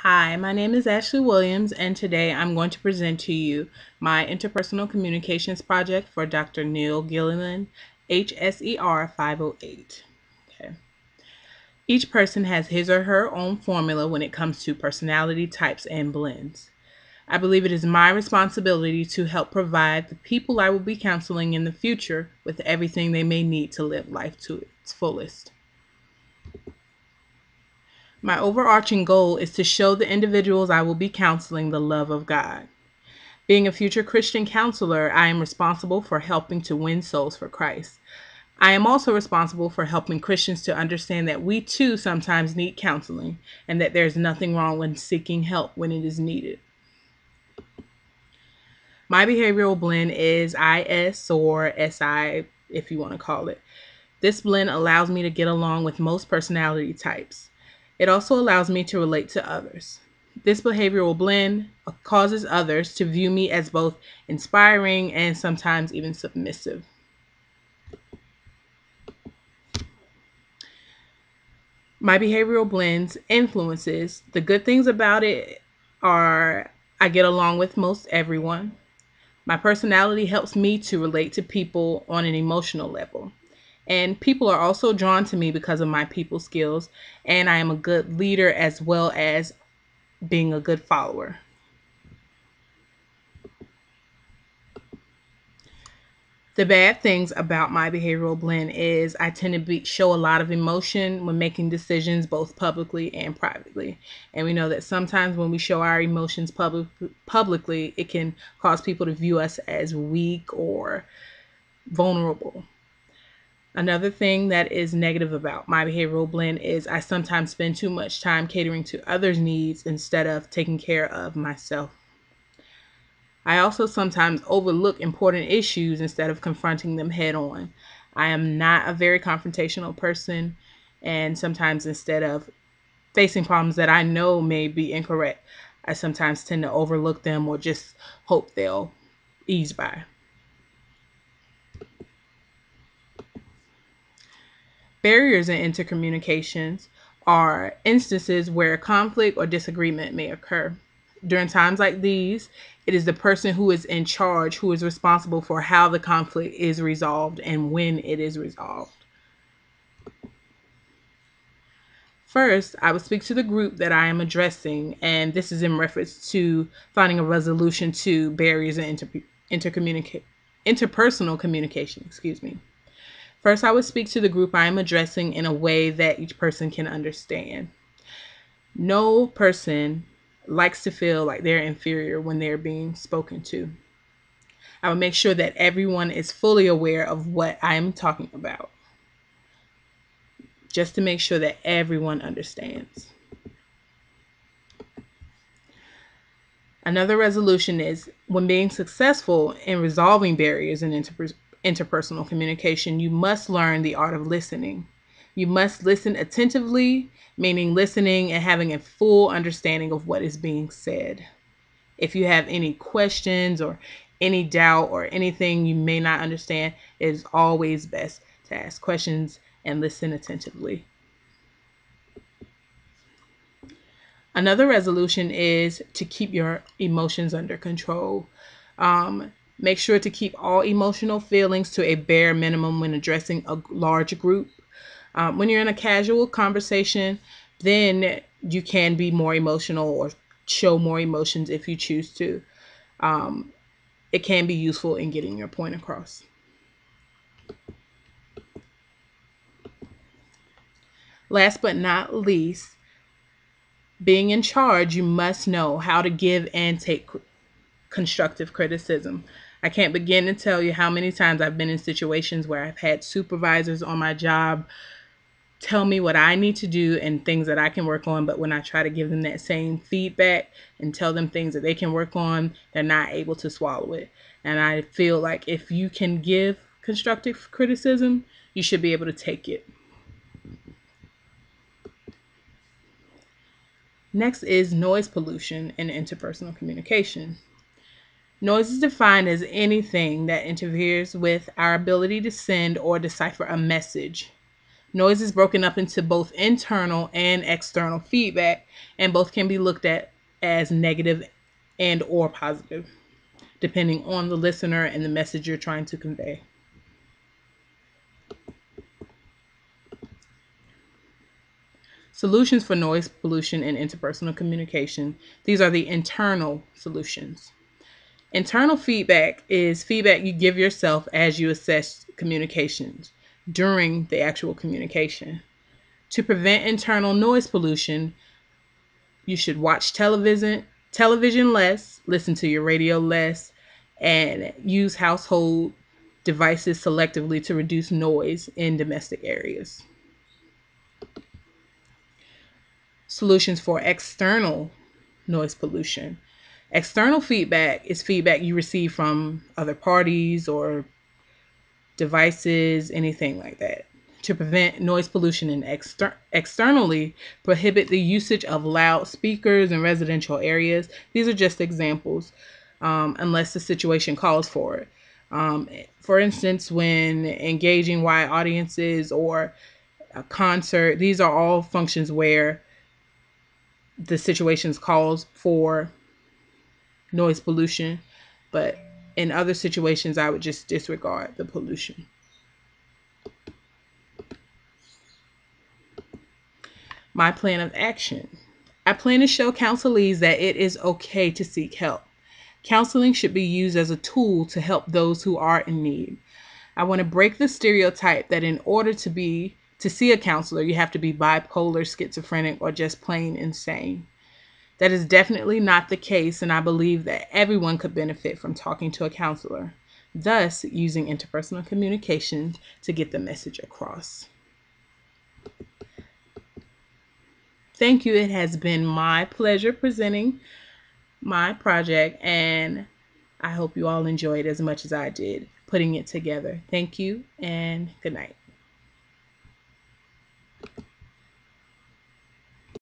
Hi, my name is Ashley Williams, and today I'm going to present to you my interpersonal communications project for Dr. Neil Gilliland, HSER 508. Okay. Each person has his or her own formula when it comes to personality types and blends. I believe it is my responsibility to help provide the people I will be counseling in the future with everything they may need to live life to its fullest. My overarching goal is to show the individuals I will be counseling the love of God. Being a future Christian counselor, I am responsible for helping to win souls for Christ. I am also responsible for helping Christians to understand that we too sometimes need counseling and that there's nothing wrong when seeking help when it is needed. My behavioral blend is IS or SI, if you want to call it. This blend allows me to get along with most personality types. It also allows me to relate to others. This behavioral blend causes others to view me as both inspiring and sometimes even submissive. My behavioral blends influences. The good things about it are I get along with most everyone. My personality helps me to relate to people on an emotional level. And people are also drawn to me because of my people skills, and I am a good leader as well as being a good follower. The bad things about my behavioral blend is I tend to show a lot of emotion when making decisions, both publicly and privately. And we know that sometimes when we show our emotions publicly, it can cause people to view us as weak or vulnerable. Another thing that is negative about my behavioral blend is I sometimes spend too much time catering to others' needs instead of taking care of myself. I also sometimes overlook important issues instead of confronting them head on. I am not a very confrontational person, and sometimes instead of facing problems that I know may be incorrect, I sometimes tend to overlook them or just hope they'll ease by. Barriers in intercommunications are instances where conflict or disagreement may occur. During times like these, it is the person who is in charge who is responsible for how the conflict is resolved and when it is resolved. First, I will speak to the group that I am addressing, and this is in reference to finding a resolution to barriers in interpersonal communication. Excuse me. First, I would speak to the group I am addressing in a way that each person can understand. No person likes to feel like they're inferior when they're being spoken to. I will make sure that everyone is fully aware of what I am talking about, just to make sure that everyone understands. Another resolution is when being successful in resolving barriers in interpersonal communication, you must learn the art of listening. You must listen attentively, meaning listening and having a full understanding of what is being said. If you have any questions or any doubt or anything you may not understand, it is always best to ask questions and listen attentively. Another resolution is to keep your emotions under control. Make sure to keep all emotional feelings to a bare minimum when addressing a large group. When you're in a casual conversation, then you can be more emotional or show more emotions if you choose to. Um, it can be useful in getting your point across. Last but not least, being in charge, you must know how to give and take constructive criticism. I can't begin to tell you how many times I've been in situations where I've had supervisors on my job tell me what I need to do and things that I can work on, but when I try to give them that same feedback and tell them things that they can work on, they're not able to swallow it. And I feel like if you can give constructive criticism, you should be able to take it. Next is noise pollution in interpersonal communication. Noise is defined as anything that interferes with our ability to send or decipher a message. Noise is broken up into both internal and external feedback, and both can be looked at as negative and or positive, depending on the listener and the message you're trying to convey. Solutions for noise pollution and interpersonal communication. These are the internal solutions. Internal feedback is feedback you give yourself as you assess communications during the actual communication. To prevent internal noise pollution, you should watch television less, listen to your radio less, and use household devices selectively to reduce noise in domestic areas. Solutions for external noise pollution. External feedback is feedback you receive from other parties or devices, anything like that. To prevent noise pollution and externally, prohibit the usage of loudspeakers in residential areas. These are just examples, unless the situation calls for it. For instance, when engaging wide audiences or a concert, these are all functions where the situations calls for noise pollution, but in other situations, I would just disregard the pollution. My plan of action. I plan to show counselees that it is okay to seek help. Counseling should be used as a tool to help those who are in need. I want to break the stereotype that in order to see a counselor, you have to be bipolar, schizophrenic, or just plain insane. That is definitely not the case, and I believe that everyone could benefit from talking to a counselor, thus using interpersonal communications to get the message across. Thank you. It has been my pleasure presenting my project, and I hope you all enjoyed as much as I did putting it together. Thank you, and good night.